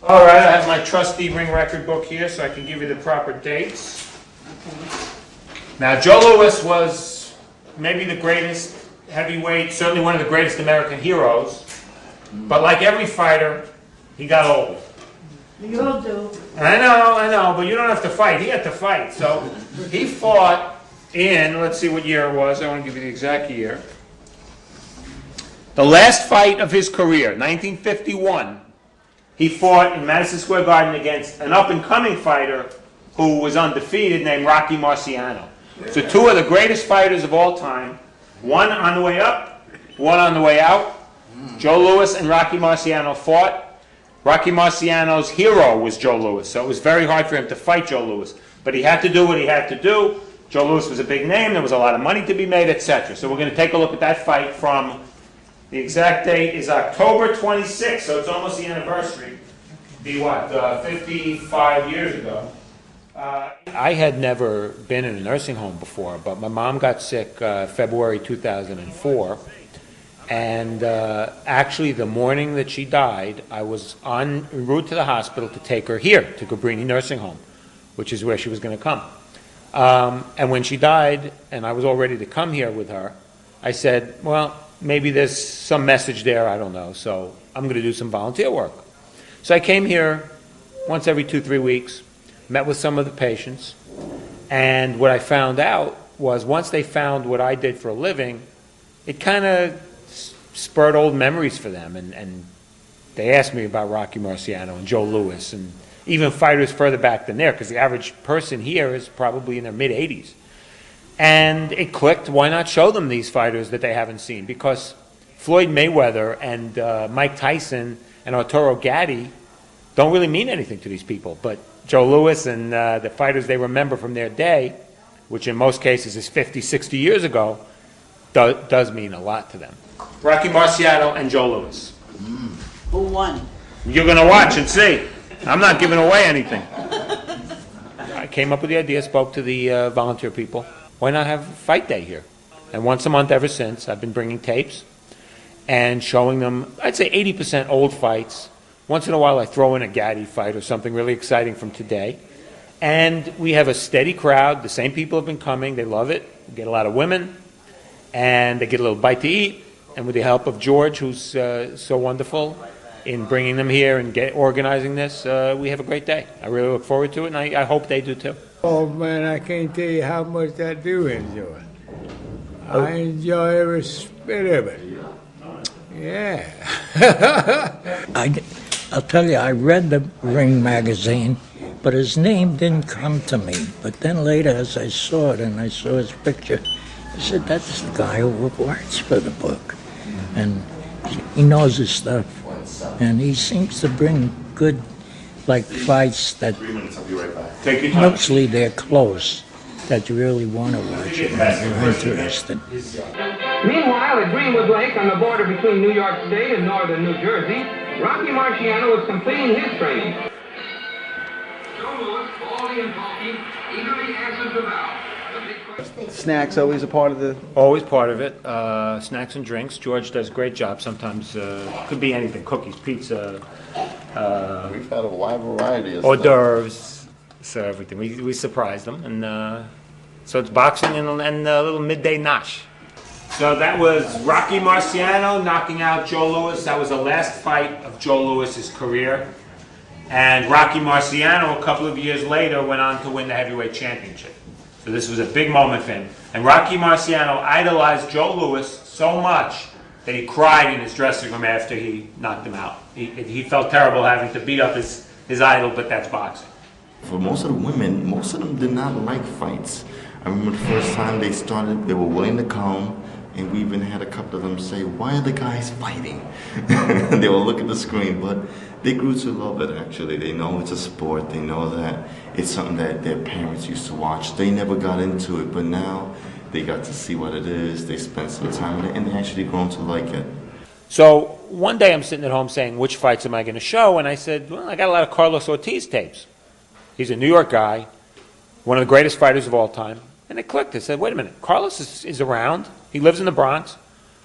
All right, I have my trusty ring record book here so I can give you the proper dates. Now, Joe Louis was maybe the greatest heavyweight, certainly one of the greatest American heroes. But like every fighter, he got old. You all do. I know, but you don't have to fight. He had to fight. So he fought in, let's see what year it was. I want to give you the exact year. The last fight of his career, 1951, he fought in Madison Square Garden against an up-and-coming fighter who was undefeated named Rocky Marciano. So two of the greatest fighters of all time, one on the way up, one on the way out. Joe Louis and Rocky Marciano fought. Rocky Marciano's hero was Joe Louis, so it was very hard for him to fight Joe Louis. But he had to do what he had to do. Joe Louis was a big name, there was a lot of money to be made, etc. So we're going to take a look at that fight from, the exact date is October 26th, so it's almost the anniversary. Be what, 55 years ago. I had never been in a nursing home before, but my mom got sick February 2004. And actually, the morning that she died, I was en route to the hospital to take her here, to Cabrini Nursing Home, which is where she was going to come. And when she died, and I was all ready to come here with her, I said, well, maybe there's some message there, I don't know, so I'm going to do some volunteer work. So I came here once every 2-3 weeks, met with some of the patients, and what I found out was once they found what I did for a living, it kind of spurred old memories for them, and they asked me about Rocky Marciano and Joe Louis, and even fighters further back than there, because the average person here is probably in their mid-80s. And it clicked, why not show them these fighters that they haven't seen? Because Floyd Mayweather and Mike Tyson and Arturo Gatti don't really mean anything to these people, but Joe Louis and the fighters they remember from their day, which in most cases is 50, 60 years ago, does mean a lot to them. Rocky Marciano and Joe Louis. Who won? You're going to watch and see. I'm not giving away anything. I came up with the idea, spoke to the volunteer people. Why not have a fight day here? And once a month ever since, I've been bringing tapes and showing them, I'd say 80% old fights. Once in a while I throw in a Gatti fight or something really exciting from today. And we have a steady crowd. The same people have been coming. They love it. We get a lot of women. And they get a little bite to eat. And with the help of George, who's so wonderful in bringing them here and organizing this, we have a great day. I really look forward to it, and I hope they do too. Oh man, I can't tell you how much I do enjoy. I enjoy every bit of it. Yeah. I'll tell you, I read the Ring magazine, but his name didn't come to me. But then later, as I saw it and I saw his picture, I said, that's the guy who writes for the book. And he knows his stuff. And he seems to bring good, like, fights that 3 minutes, I'll be right back. Take your time. mostly they're close, that you really want to watch it and you're interested. Meanwhile, at Greenwood Lake, on the border between New York State and northern New Jersey, Rocky Marciano was completing his training. Joe Louis, Baldy and Bulky, eagerly answered the bell. Snacks always a part of the... Always part of it. Snacks and drinks. George does a great job. Sometimes could be anything. Cookies, pizza. We've had a wide variety of Hors stuff. d'oeuvres. So everything. We surprise them. And so it's boxing and a little midday nosh. So that was Rocky Marciano knocking out Joe Louis. That was the last fight of Joe Louis's career. And Rocky Marciano, a couple of years later, went on to win the heavyweight championship. So this was a big moment for him. And Rocky Marciano idolized Joe Louis so much that he cried in his dressing room after he knocked him out. He felt terrible having to beat up his idol, but that's boxing. For most of the women, most of them did not like fights. I remember the first time they started, they were willing to come, and we even had a couple of them say, why are the guys fighting? They will look at the screen, but they grew to love it, actually. They know it's a sport. They know that it's something that their parents used to watch. They never got into it, but now they got to see what it is. They spent some time in it, and they actually grown to like it. So one day I'm sitting at home saying, which fights am I going to show? And I said, well, I got a lot of Carlos Ortiz tapes. He's a New York guy, one of the greatest fighters of all time. And it clicked. I said, wait a minute, Carlos is around. He lives in the Bronx.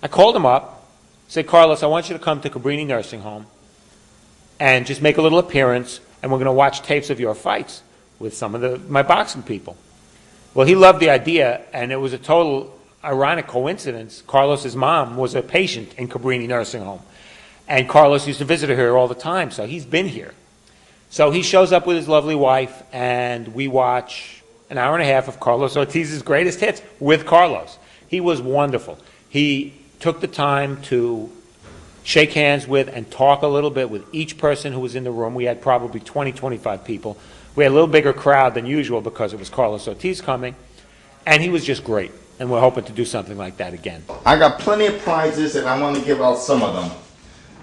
I called him up, said, Carlos, I want you to come to Cabrini Nursing Home. and just make a little appearance, and we're going to watch tapes of your fights with some of my boxing people. Well, he loved the idea, and it was a total ironic coincidence. Carlos's mom was a patient in Cabrini Nursing Home, and Carlos used to visit her here all the time, so he's been here. So he shows up with his lovely wife, and we watch an hour and a half of Carlos Ortiz's greatest hits with Carlos. He was wonderful. He took the time to shake hands with and talk a little bit with each person who was in the room. We had probably 20, 25 people. We had a little bigger crowd than usual because it was Carlos Ortiz coming, and he was just great. And we're hoping to do something like that again. I got plenty of prizes, and I want to give out some of them.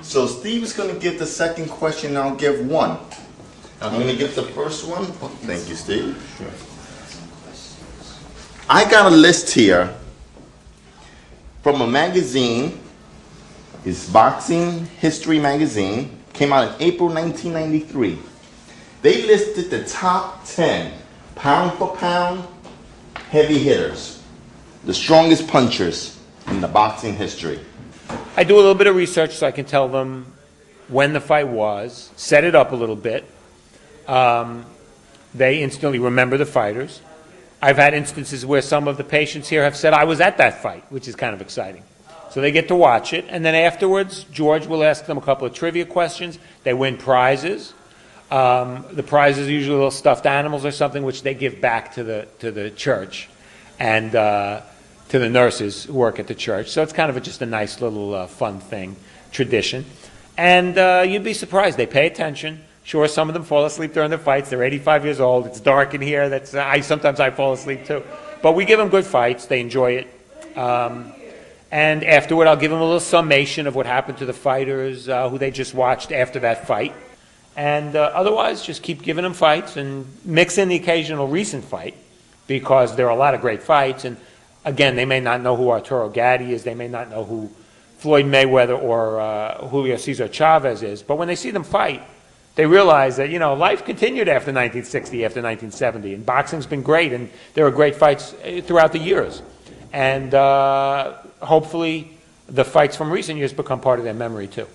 So Steve is going to give the second question, and I'll give one. I'm going to give the first one. Oh, thank you, Steve. I got a list here from a magazine. It's Boxing History Magazine. Came out in April 1993. They listed the top 10 pound-for-pound heavy hitters, the strongest punchers in the boxing history. I do a little bit of research so I can tell them when the fight was, set it up a little bit. They instantly remember the fighters. I've had instances where some of the patients here have said, I was at that fight, which is kind of exciting. So they get to watch it, and then afterwards, George will ask them a couple of trivia questions. They win prizes. The prizes are usually little stuffed animals or something, which they give back to the church and to the nurses who work at the church. So it's kind of just a nice little fun thing, tradition. And you'd be surprised. They pay attention. Sure, some of them fall asleep during the fights. They're 85 years old. It's dark in here. Sometimes I fall asleep too. But we give them good fights. They enjoy it. And afterward, I'll give them a little summation of what happened to the fighters who they just watched after that fight. And otherwise, just keep giving them fights and mix in the occasional recent fight because there are a lot of great fights. And again, they may not know who Arturo Gatti is. They may not know who Floyd Mayweather or Julio Cesar Chavez is. But when they see them fight, they realize that, life continued after 1960, after 1970. And boxing's been great, and there are great fights throughout the years. And hopefully the fights from recent years become part of their memory, too.